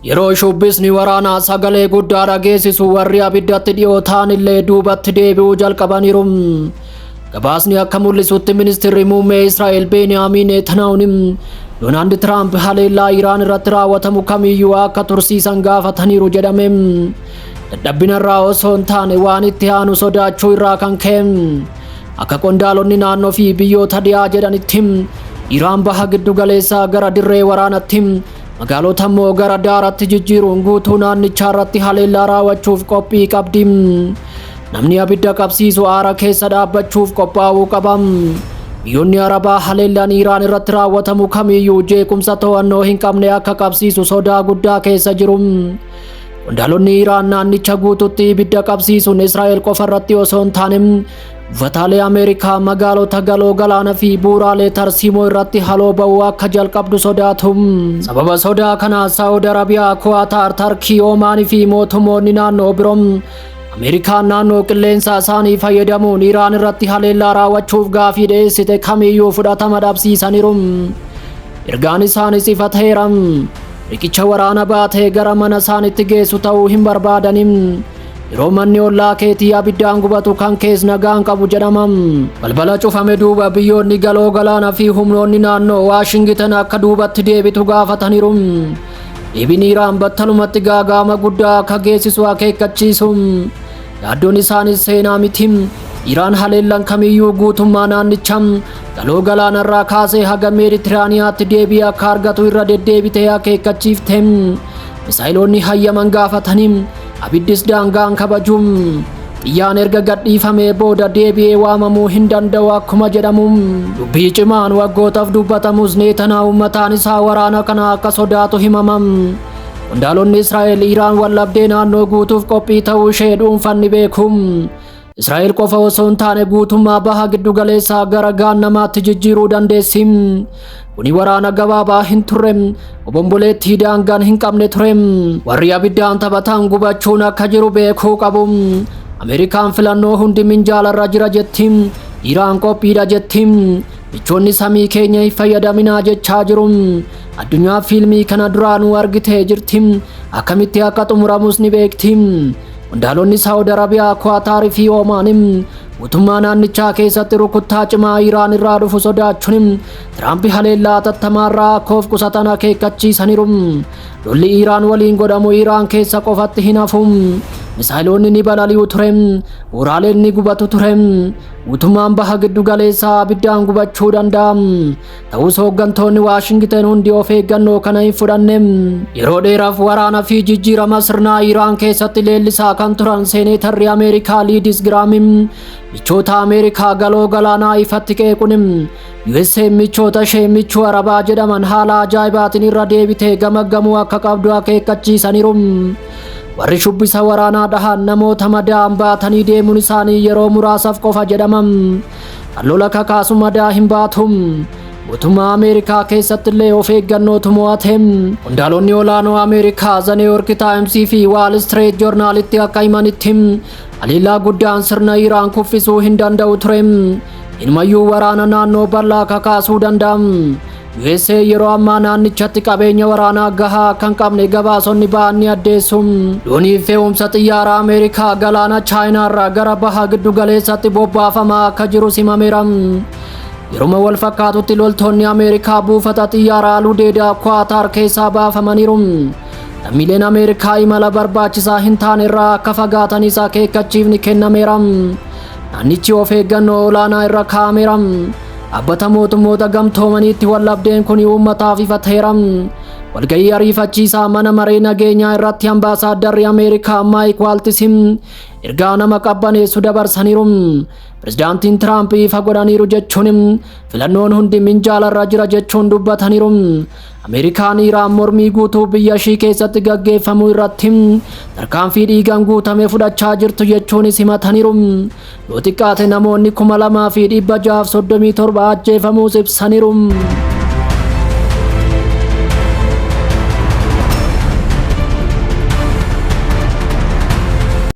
yeroo shubbisni waraanaa sagalee guddaa dhageessisu warri abiddatti dhiyoo ta'an illee duubatti deebi'uu jalqabaniiru. Gabaasni akka mul'isutti ministeerri muummee Israa'el Beniyaamin Netanyahuun Doonaald Tiraamp haleellaa Iraan irratti raawwatamu kamiyyuu akka tursiisan gaafataniiru jedhame. Dadhabbinarraa osoo hin taane waan itti aanu sodaachuu irraa kan ka'e. Akka qondaalonni naannoo fi biyyoota dhiyaa jedhanitti Iraan baha giddu galeessaa gara dirree waraanaatti magaalota immoo gara daaraatti jijjiiruun guutuu naannichaa irratti haleellaa raawwachuuf qophii qabdi. Namni abidda qabsiisu aara keessa dhaabbachuuf qophaa'uu qaba. Biyyoonni Arabaa haleellaan Iraan irratti raawwatamu kamiyyuu jeequmsa to'annoo hin qabne akka qabsiisu sodaa guddaa keessa jiru. Qondaalonni Iraan naannicha guututti ibidda qabsiisuun Israa'el qofa irratti osoo hin taane buufataalee Ameerikaa magaalota galoo galaana fi bu'uuraalee tarsiimoo irratti haloo ba'uu akka jalqabdu sodaatu. Sababa sodaa kanaa Saawud Arabiyaa, Kuwaatar, Tarkii, Oomaanii fi mootummoonni naannoo biroon Ameerikaan naannoo qilleensa isaanii fayyadamuun Iraan irratti haleellaa raawwachuuf gaafii dhiyeessite kamiyyuu fudhatama dhabsiisaniiru. Ergaan isaanis ifa ta'eera. Riqicha waraana baatee gara mana isaanitti geessu ta'uu hin barbaadanin. Yeroo manni ollaa keetii abiddaan gubatu kan kees nagaan qabu jedhama. Balbala cufame duuba biyyoonni galoo galaana fi humnoonni naannoo Waashingitan akka duubatti deebitu gaafataniiru. Deebiin Iraan battalumatti gaaga'ama guddaa akka geessisu akeekkachiisu. Yaaddoon isaanis seenaa miti. Iraan haleellaan kamiyyuu guutummaa naannichaa galoo galaanarraa kaasee haga Meeditiraaniyaatti deebii akka argatu irra deddeebitee akeekkachiifte. Misaayiloonni hayyaman gaafatanii abiddis daangaan kabaju. Xiyyaan erga gadhiifamee booda deebi'ee waamamuu hin danda'u akkuma jedhamu. Dubbii cimaan waggootaaf dubbatamus Netanyahuun mataan isaa waraana kana akka sodaatu himama. Qondaalonni Israa'el Iraan wallabdee naannoo guutuuf qophii ta'uu ishee dhuunfanni beeku. Israa'el qofa osoo hin taane guutummaa baha giddu galeessaa gara gaannamaatti jijjiiruu dandeessi. Kuni waraana gabaabaa hin turre, obomboleettii daangaan hin qabne ture. Warri abiddaan taphatan gubachuun akka jiru beekuu qabu. Ameerikaan filannoo hundi minjaalarra jira jetti. Iraan qophiidha jetti. Michoonni samii keenya hin fayyadaminaa jechaa jiru. Addunyaa fiilmii kana duraanuu argitee jirti. Akkamitti akka xumuramus ni beekti. Qondaalonni Saawud Arabiyaa, Kuwaatar fi Oomaan mootummaa naannichaa keessatti rukuttaa cimaa Iraan irraa dhufu sodaachuun Tiraamp haleellaa tattamaarraa akka of qusatan akeekkachiisaniiru. Lolli Iraan waliin godhamu Iraan keessa qofatti hin hafu. Misaayiloonni ni balali'u ture. Bu'uuraaleen ni gubatu ture. Mootummaan baha giddu galeessaa abiddaan gubachuu danda'a. Ta'us hooggantoonni Waashingitan hundi of eeggannoo kana hin fudhanne. Yeroo dheeraaf waraana fi jijjiirama sirnaa Iraan keessatti leellisaa kan turan seeneetarri Ameerikaa Liidis Giraam michoota Ameerikaa galoo galaanaa ifatti qeequun USA michoota ishee michuu Arabaa jedhaman haala ajaa'ibaatiin irra deebitee gamaggamuu akka qabdu akeekkachiisaniiru. Warri shubbisa waraanaa dhahan namoota madaa'an baatanii deemuun isaanii yeroo muraasaaf qofa jedhama. Kan lola kakaasu madaa hin baatu. Mootummaa Ameerikaa keessatti illee of eeggannootu mo'ate. Qondaalonni olaanoo Ameerikaa The New York Times fi Wall Street Journalitti akka himanitti haleellaa guddaan sirna Iraan kuffisuu hin danda'u ture. Inumayyuu waraana naannoo bal'aa kakaasuu danda'a. USA yeroo ammaa naannichatti qabeenya waraanaa gahaa kan qabne gabaasonni ba'an ni addeessu. Doonii fe'umsa xiyyaara Ameerikaa galaana Chaayinaarraa gara baha giddu galeessaatti bobbaafamaa akka jiru himameera. Yeroo wal fakkaatutti loltoonni Ameerikaa buufata xiyyaaraa Ludeedaa Kuwaatar keessaa baafamaniiru. Lammiileen Ameerikaa imala barbaachisaa hin taane irraa akka fagaatanis akeekkachiifni kennameera. Naannichi of eeggannoo olaanaa irra kaa'ameera. Dhaabbata mootummoota gamtoomaniitti wallabdeen kun uummataaf ifa ta'eera. Walgahii ariifachiisaa mana maree nageenyaa irratti ambaasaaddarri Ameerikaa Maayik Waaltis ergaa nama qabbaneessu dabarsaniiru. Pirezidaantiin Tiraamp ifa godhaniiru jechuun filannoon hundi minjaalarra jira jechuun dubbataniiru. Ameerikaan Iraan mormii guutuu biyya ishii keessatti gaggeeffamu irratti tarkaanfii dhiigaan guutame fudhachaa jirtu jechuun himataniiru. Yoo xiqqaate namoonni 2637 ajjeefamuus ibsaniiru.